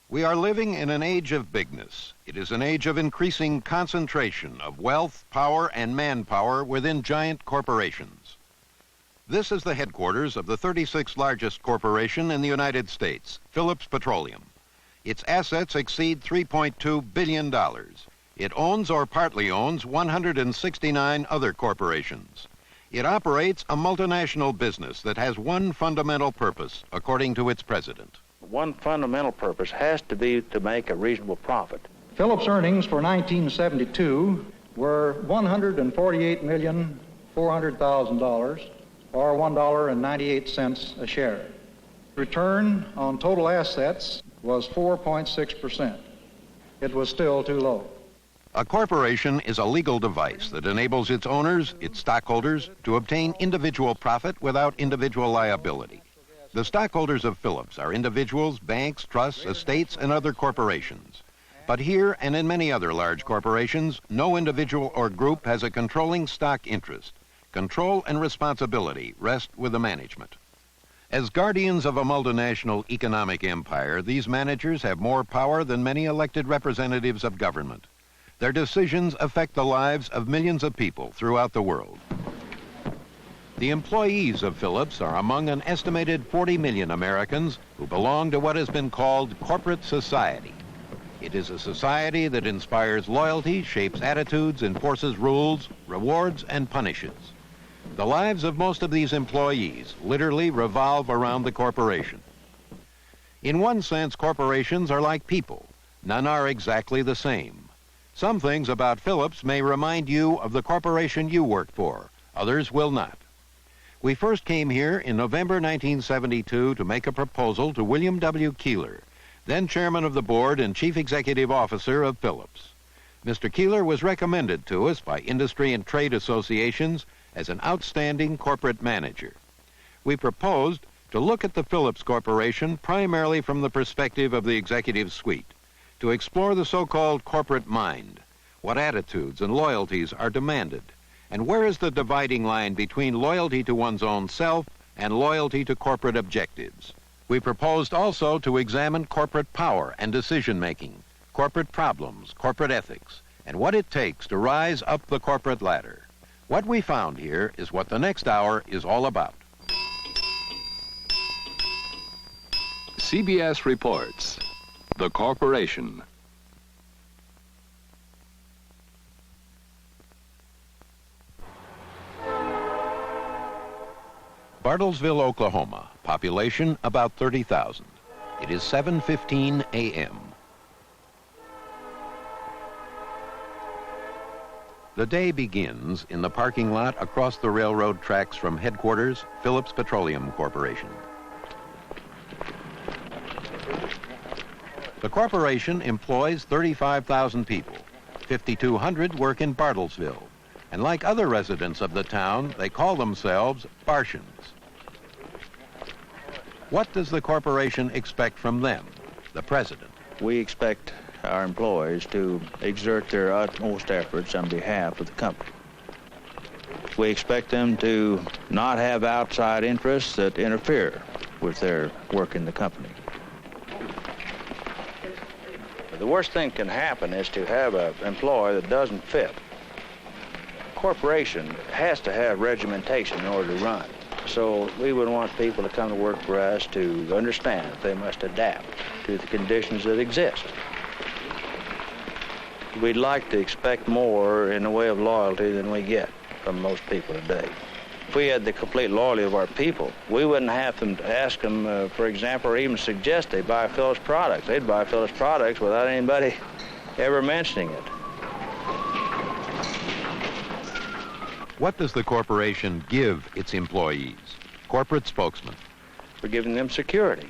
We are living in an age of bigness. It is an age of increasing concentration of wealth, power, and manpower within giant corporations. This is the headquarters of the 36th largest corporation in the United States, Phillips Petroleum. Its assets exceed $3.2 billion. It owns or partly owns 169 other corporations. It operates a multinational business that has one fundamental purpose, according to its president. One fundamental purpose has to be to make a reasonable profit. Phillips' earnings for 1972 were $148,400,000, or $1.98 a share. Return on total assets was 4.6%. It was still too low. A corporation is a legal device that enables its owners, its stockholders, to obtain individual profit without individual liability. The stockholders of Phillips are individuals, banks, trusts, estates, and other corporations. But here and in many other large corporations, no individual or group has a controlling stock interest. Control and responsibility rest with the management. As guardians of a multinational economic empire, these managers have more power than many elected representatives of government. Their decisions affect the lives of millions of people throughout the world. The employees of Phillips are among an estimated 40 million Americans who belong to what has been called corporate society. It is a society that inspires loyalty, shapes attitudes, enforces rules, rewards, and punishes. The lives of most of these employees literally revolve around the corporation. In one sense, corporations are like people. None are exactly the same. Some things about Phillips may remind you of the corporation you work for. Others will not. We first came here in November 1972 to make a proposal to William W. Keeler, then chairman of the board and chief executive officer of Phillips. Mr. Keeler was recommended to us by industry and trade associations as an outstanding corporate manager. We proposed to look at the Phillips Corporation primarily from the perspective of the executive suite, to explore the so-called corporate mind, what attitudes and loyalties are demanded, and where is the dividing line between loyalty to one's own self and loyalty to corporate objectives. We proposed also to examine corporate power and decision-making, corporate problems, corporate ethics, and what it takes to rise up the corporate ladder. What we found here is what the next hour is all about. CBS reports, the corporation. Bartlesville, Oklahoma, population about 30,000. It is 7:15 a.m. The day begins in the parking lot across the railroad tracks from headquarters, Phillips Petroleum Corporation. The corporation employs 35,000 people. 5,200 work in Bartlesville. And like other residents of the town, they call themselves Bartians. What does the corporation expect from them, the president? We expect our employees to exert their utmost efforts on behalf of the company. We expect them to not have outside interests that interfere with their work in the company. The worst thing that can happen is to have an employee that doesn't fit. A corporation has to have regimentation in order to run. So we would want people to come to work for us to understand that they must adapt to the conditions that exist. We'd like to expect more in the way of loyalty than we get from most people today. If we had the complete loyalty of our people, we wouldn't have to ask them, for example, or even suggest they buy Phillips products. They'd buy Phillips products without anybody ever mentioning it. What does the corporation give its employees? Corporate spokesman. We're giving them security.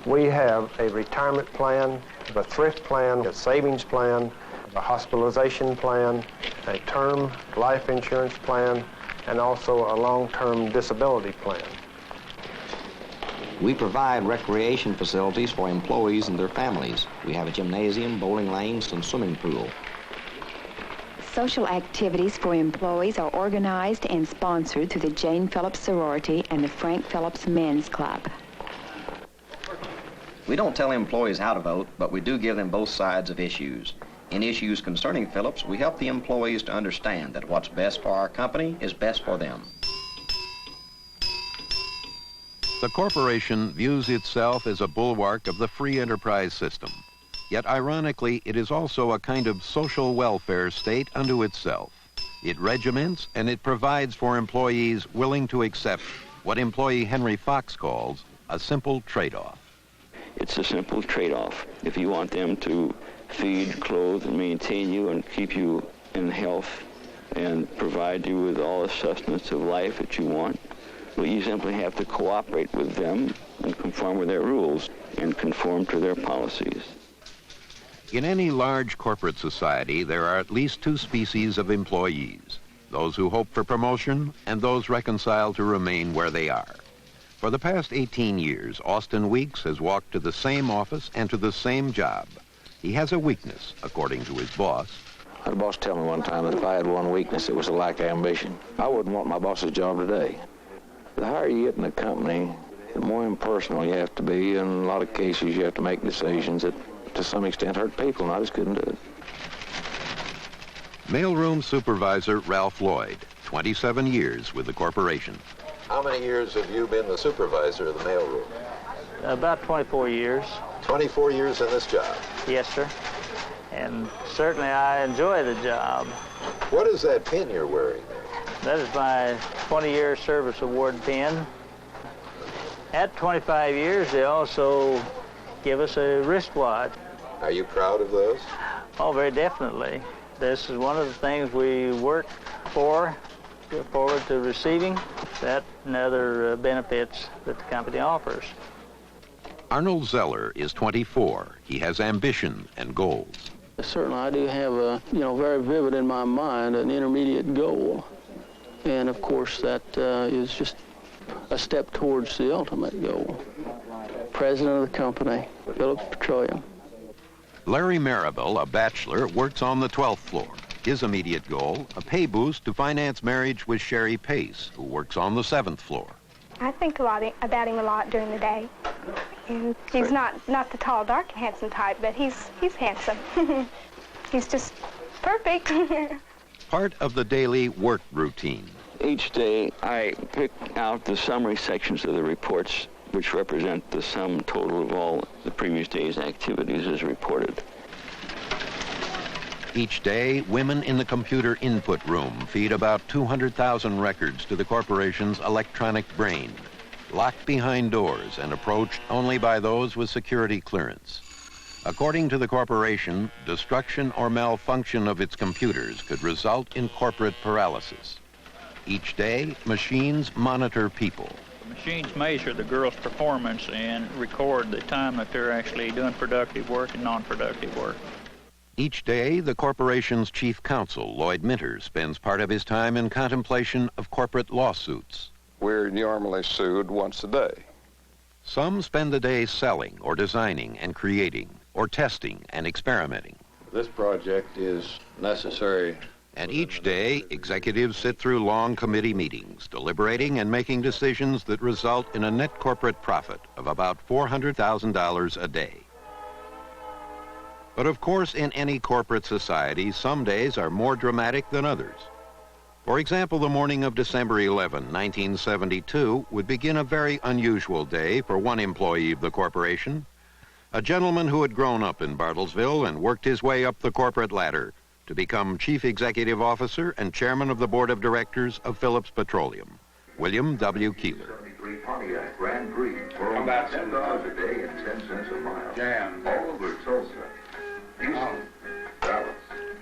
We have a retirement plan, a thrift plan, a savings plan, a hospitalization plan, a term life insurance plan, and also a long-term disability plan. We provide recreation facilities for employees and their families. We have a gymnasium, bowling lanes, and swimming pool. Social activities for employees are organized and sponsored through the Jane Phillips Sorority and the Frank Phillips Men's Club. We don't tell employees how to vote, but we do give them both sides of issues. In issues concerning Phillips, we help the employees to understand that what's best for our company is best for them. The corporation views itself as a bulwark of the free enterprise system. Yet ironically, it is also a kind of social welfare state unto itself. It regiments and it provides for employees willing to accept what employee Henry Fox calls a simple trade-off. It's a simple trade-off. If you want them to feed, clothe, and maintain you and keep you in health and provide you with all the sustenance of life that you want, well, you simply have to cooperate with them and conform with their rules and conform to their policies. In any large corporate society, there are at least two species of employees, those who hope for promotion and those reconciled to remain where they are. For the past 18 years, Austin Weeks has walked to the same office and to the same job. He has a weakness, according to his boss. I had a boss tell me one time that if I had one weakness, it was a lack of ambition. I wouldn't want my boss's job today. The higher you get in the company, the more impersonal you have to be. In a lot of cases, you have to make decisions that, to some extent, hurt people, and I just couldn't do it. Mailroom supervisor Ralph Lloyd, 27 years with the corporation. How many years have you been the supervisor of the mailroom? About 24 years. 24 years in this job? Yes, sir. And certainly I enjoy the job. What is that pin you're wearing there? That is my 20-year service award pin. At 25 years, they also give us a wristwatch. Are you proud of those? Oh, very definitely. This is one of the things we work for, look forward to receiving, that and other benefits that the company offers. Arnold Zeller is 24. He has ambition and goals. Certainly, I do have a, very vivid in my mind, an intermediate goal. And of course, that is just a step towards the ultimate goal. President of the company, Phillips Petroleum. Larry Marable, a bachelor, works on the 12th floor. His immediate goal, a pay boost to finance marriage with Sherry Pace, who works on the 7th floor. I think about him a lot during the day. And he's not the tall, dark, and handsome type, but he's handsome. He's just perfect. Part of the daily work routine. Each day, I pick out the summary sections of the reports, which represent the sum total of all the previous day's activities as reported. Each day, women in the computer input room feed about 200,000 records to the corporation's electronic brain, locked behind doors and approached only by those with security clearance. According to the corporation, destruction or malfunction of its computers could result in corporate paralysis. Each day, machines monitor people. The machines measure the girls' performance and record the time that they're actually doing productive work and non-productive work. Each day, the corporation's chief counsel, Lloyd Minter, spends part of his time in contemplation of corporate lawsuits. We're normally sued once a day. Some spend the day selling or designing and creating, or testing and experimenting. This project is necessary. And each day, executives sit through long committee meetings, deliberating and making decisions that result in a net corporate profit of about $400,000 a day. But of course, in any corporate society, some days are more dramatic than others. For example, the morning of December 11, 1972, would begin a very unusual day for one employee of the corporation, a gentleman who had grown up in Bartlesville and worked his way up the corporate ladder to become Chief Executive Officer and Chairman of the Board of Directors of Phillips Petroleum, William W. Keeler. Pontiac Grand Prix for only $10 a day and 10 cents a mile. Jam. All over Tulsa, Houston, Dallas,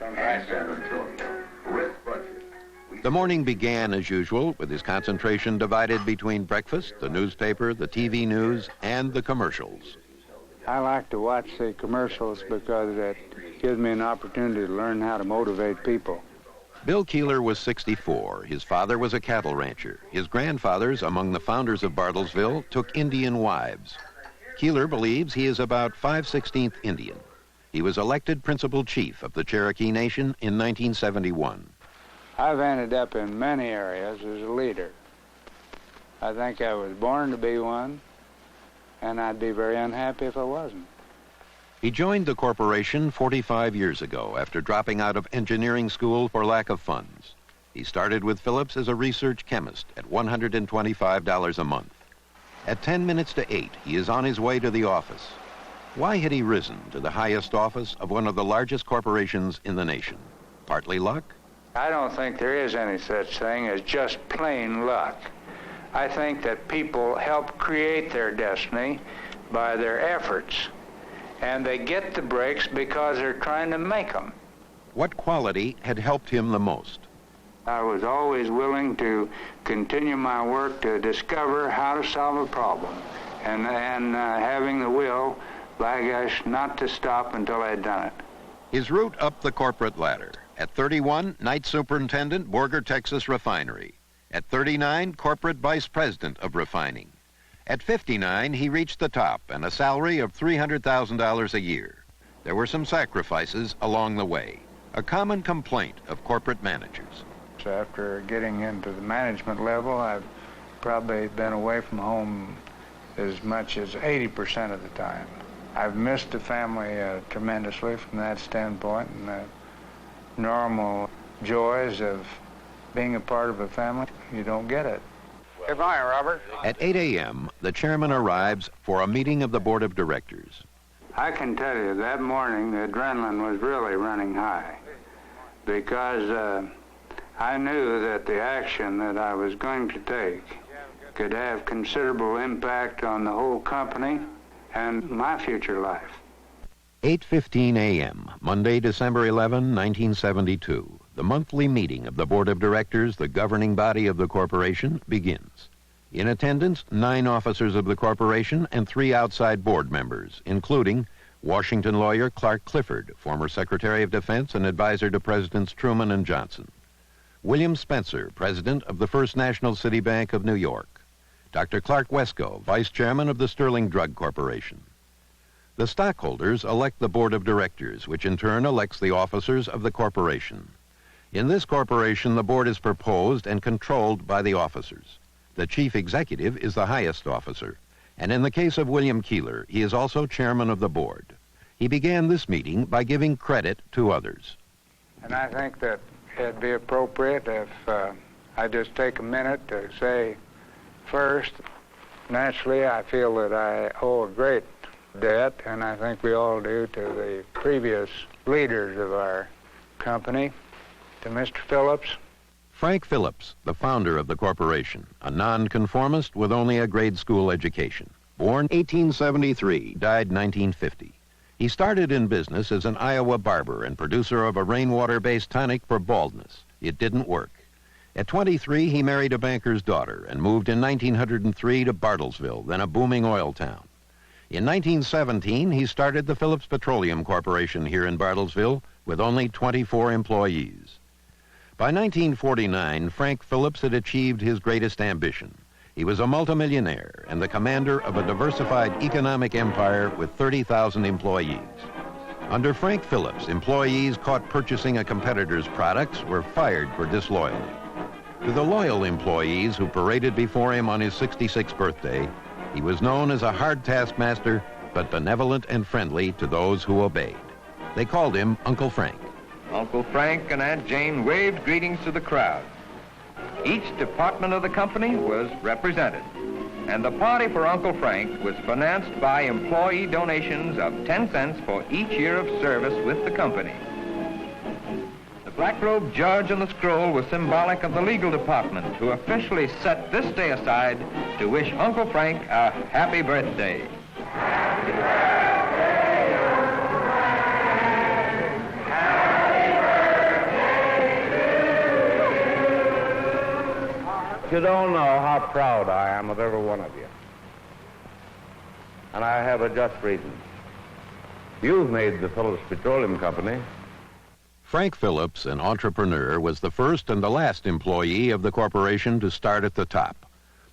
and San Antonio. With budget. The morning began as usual with his concentration divided between breakfast, the newspaper, the TV news, and the commercials. I like to watch the commercials because it gives me an opportunity to learn how to motivate people. Bill Keeler was 64. His father was a cattle rancher. His grandfathers, among the founders of Bartlesville, took Indian wives. Keeler believes he is about 5/16 Indian. He was elected principal chief of the Cherokee Nation in 1971. I've ended up in many areas as a leader. I think I was born to be one. and I'd be very unhappy if I wasn't. He joined the corporation 45 years ago after dropping out of engineering school for lack of funds. He started with Phillips as a research chemist at $125 a month. At 10 minutes to 8, he is on his way to the office. Why had he risen to the highest office of one of the largest corporations in the nation? Partly luck? I don't think there is any such thing as just plain luck. I think that people help create their destiny by their efforts, and they get the breaks because they're trying to make them. What quality had helped him the most? I was always willing to continue my work to discover how to solve a problem, and having the will, by gosh, not to stop until I'd done it. His route up the corporate ladder. At 31, Night Superintendent, Borger, Texas Refinery. At 39, Corporate Vice President of Refining. At 59, he reached the top and a salary of $300,000 a year. There were some sacrifices along the way, a common complaint of corporate managers. After getting into the management level, I've probably been away from home as much as 80% of the time. I've missed the family tremendously from that standpoint, and the normal joys of being a part of a family, you don't get it. Good morning, Robert. At 8 a.m., the chairman arrives for a meeting of the board of directors. I can tell you that morning the adrenaline was really running high because I knew that the action that I was going to take could have considerable impact on the whole company and my future life. 8:15 a.m., Monday, December 11, 1972. The monthly meeting of the board of directors, the governing body of the corporation, begins. In attendance, 9 officers of the corporation and 3 outside board members, including Washington lawyer Clark Clifford, former Secretary of Defense and advisor to Presidents Truman and Johnson. William Spencer, president of the First National City Bank of New York. Dr. Clark Wesco, vice chairman of the Sterling Drug Corporation. The stockholders elect the board of directors, which in turn elects the officers of the corporation. In this corporation, the board is proposed and controlled by the officers. The chief executive is the highest officer, and in the case of William Keeler, he is also chairman of the board. He began this meeting by giving credit to others. And I think that it'd be appropriate if I just take a minute to say first, naturally, I feel that I owe a great debt, and I think we all do, to the previous leaders of our company, to Mr. Phillips. Frank Phillips, the founder of the corporation, a nonconformist with only a grade school education. Born 1873, died 1950. He started in business as an Iowa barber and producer of a rainwater-based tonic for baldness. It didn't work. At 23, he married a banker's daughter and moved in 1903 to Bartlesville, then a booming oil town. In 1917, he started the Phillips Petroleum Corporation here in Bartlesville with only 24 employees. By 1949, Frank Phillips had achieved his greatest ambition. He was a multimillionaire and the commander of a diversified economic empire with 30,000 employees. Under Frank Phillips, employees caught purchasing a competitor's products were fired for disloyalty. To the loyal employees who paraded before him on his 66th birthday, he was known as a hard taskmaster, but benevolent and friendly to those who obeyed. They called him Uncle Frank. Uncle Frank and Aunt Jane waved greetings to the crowd. Each department of the company was represented, and the party for Uncle Frank was financed by employee donations of 10 cents for each year of service with the company. The black-robed judge on the scroll was symbolic of the legal department, who officially set this day aside to wish Uncle Frank a happy birthday. Happy birthday, Uncle Frank. Happy birthday to you. You don't know how proud I am of every one of you. And I have a just reason. You've made the Phillips Petroleum Company. Frank Phillips, an entrepreneur, was the first and the last employee of the corporation to start at the top.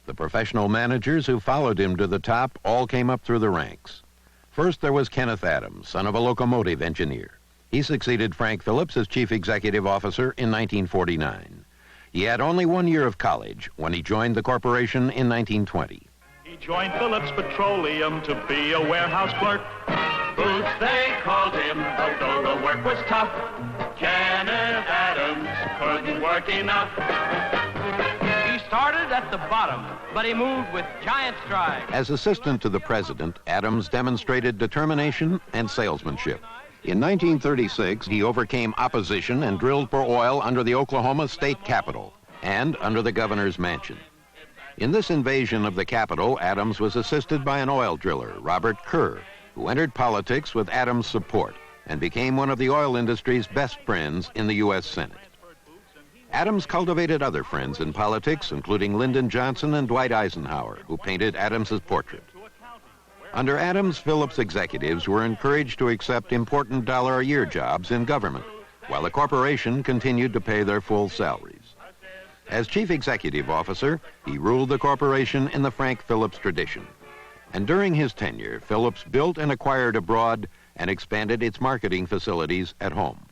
The professional managers who followed him to the top all came up through the ranks. First, there was Kenneth Adams, son of a locomotive engineer. He succeeded Frank Phillips as chief executive officer in 1949. He had only 1 year of college when he joined the corporation in 1920. He joined Phillips Petroleum to be a warehouse clerk. Boots, they called him, although the work was tough. Kenneth Adams couldn't work enough. He started at the bottom, but he moved with giant strides. As assistant to the president, Adams demonstrated determination and salesmanship. In 1936, he overcame opposition and drilled for oil under the Oklahoma State Capitol and under the governor's mansion. In this invasion of the Capitol, Adams was assisted by an oil driller, Robert Kerr, who entered politics with Adams' support and became one of the oil industry's best friends in the U.S. Senate. Adams cultivated other friends in politics, including Lyndon Johnson and Dwight Eisenhower, who painted Adams's portrait. Under Adams, Phillips executives were encouraged to accept important dollar-a-year jobs in government, while the corporation continued to pay their full salaries. As chief executive officer, he ruled the corporation in the Frank Phillips tradition. And during his tenure, Phillips built and acquired abroad and expanded its marketing facilities at home.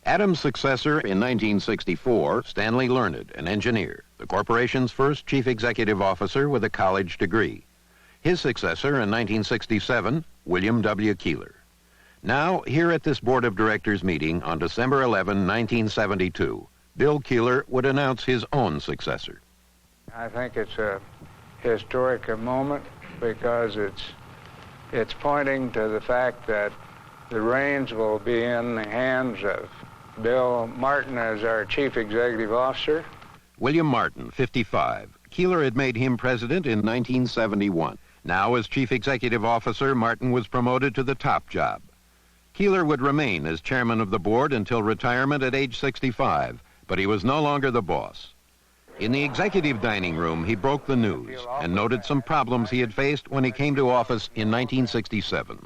Adams' successor in 1964, Stanley Learned, an engineer, the corporation's first chief executive officer with a college degree. His successor in 1967, William W. Keeler. Now, here at this board of directors meeting on December 11, 1972, Bill Keeler would announce his own successor. I think it's a historic moment because it's pointing to the fact that the reins will be in the hands of Bill Martin as our chief executive officer. William Martin, 55. Keeler had made him president in 1971. Now, as chief executive officer, Martin was promoted to the top job. Keeler would remain as chairman of the board until retirement at age 65, but he was no longer the boss. In the executive dining room, he broke the news and noted some problems he had faced when he came to office in 1967.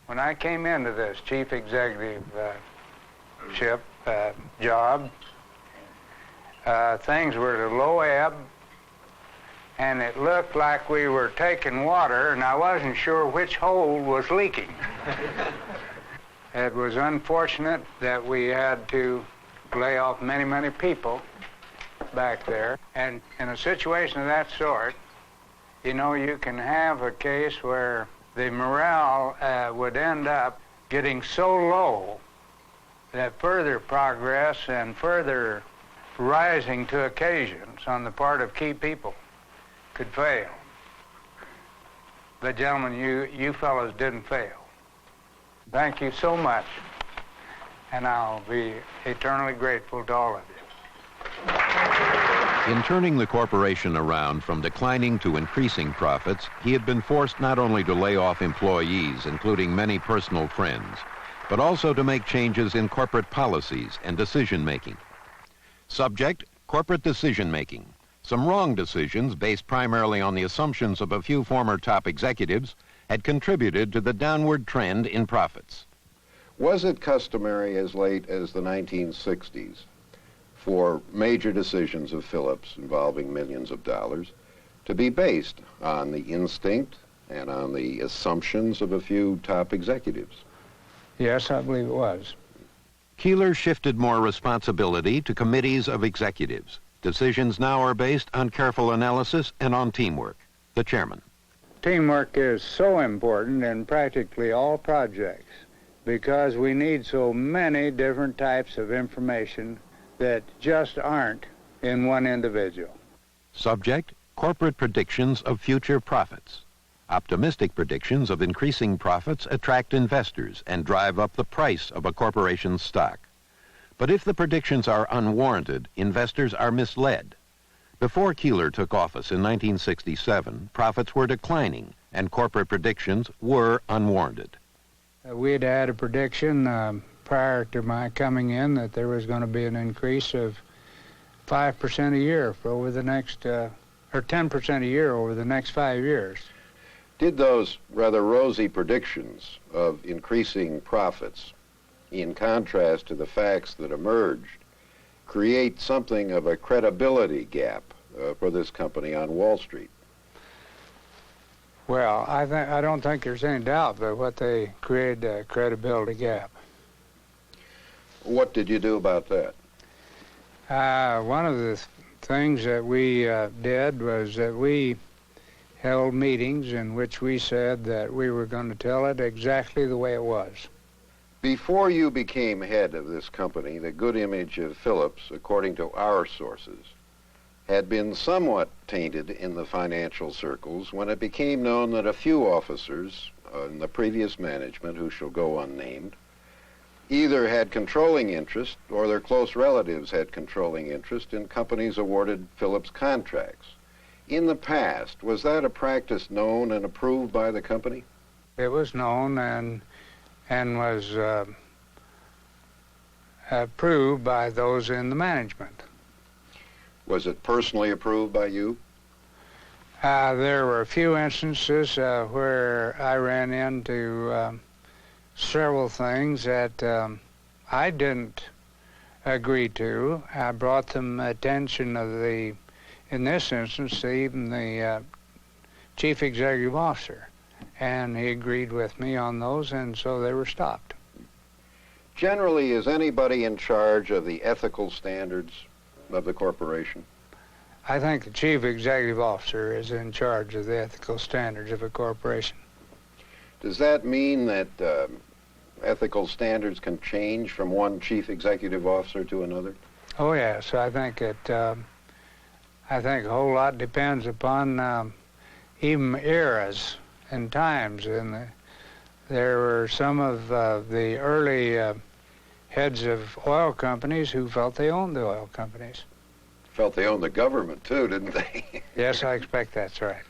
When I came into this chief executive job, things were at a low ebb, and it looked like we were taking water, and I wasn't sure which hole was leaking. It was unfortunate that we had to lay off many, many people back there. And in a situation of that sort, you know, you can have a case where the morale would end up getting so low that further progress and further rising to occasions on the part of key people could fail. But gentlemen, you fellows didn't fail. Thank you so much, and I'll be eternally grateful to all of you. In turning the corporation around from declining to increasing profits, he had been forced not only to lay off employees, including many personal friends, but also to make changes in corporate policies and decision-making. Subject, corporate decision-making. Some wrong decisions, based primarily on the assumptions of a few former top executives, had contributed to the downward trend in profits. Was it customary as late as the 1960s for major decisions of Phillips involving millions of dollars to be based on the instinct and on the assumptions of a few top executives? Yes, I believe it was. Keeler shifted more responsibility to committees of executives. Decisions now are based on careful analysis and on teamwork. The chairman. Teamwork is so important in practically all projects because we need so many different types of information that just aren't in one individual. Subject, corporate predictions of future profits. Optimistic predictions of increasing profits attract investors and drive up the price of a corporation's stock. But if the predictions are unwarranted, investors are misled. Before Keeler took office in 1967, profits were declining and corporate predictions were unwarranted. We had had a prediction prior to my coming in that there was going to be an increase of 5% a year for over the next, or 10% a year over the next 5 years. Did those rather rosy predictions of increasing profits, in contrast to the facts that emerged, create something of a credibility gap for this company on Wall Street? Well, I don't think there's any doubt that what they created a credibility gap. What did you do about that? One of the things that we did was that we held meetings in which we said that we were going to tell it exactly the way it was. Before you became head of this company, the good image of Phillips, according to our sources, had been somewhat tainted in the financial circles when it became known that a few officers in the previous management, who shall go unnamed, either had controlling interest or their close relatives had controlling interest in companies awarded Phillips contracts. In the past, was that a practice known and approved by the company? It was known and was approved by those in the management. Was it personally approved by you? There were a few instances where I ran into several things that I didn't agree to. I brought them attention of in this instance, even the chief executive officer, and he agreed with me on those, and so they were stopped. Generally, is anybody in charge of the ethical standards of the corporation? I think the chief executive officer is in charge of the ethical standards of a corporation. Does that mean that ethical standards can change from one chief executive officer to another? Oh yes, I think I think a whole lot depends upon even eras and times. And there were some of the early heads of oil companies who felt they owned the oil companies. Felt they owned the government too, didn't they? Yes, I expect that's right.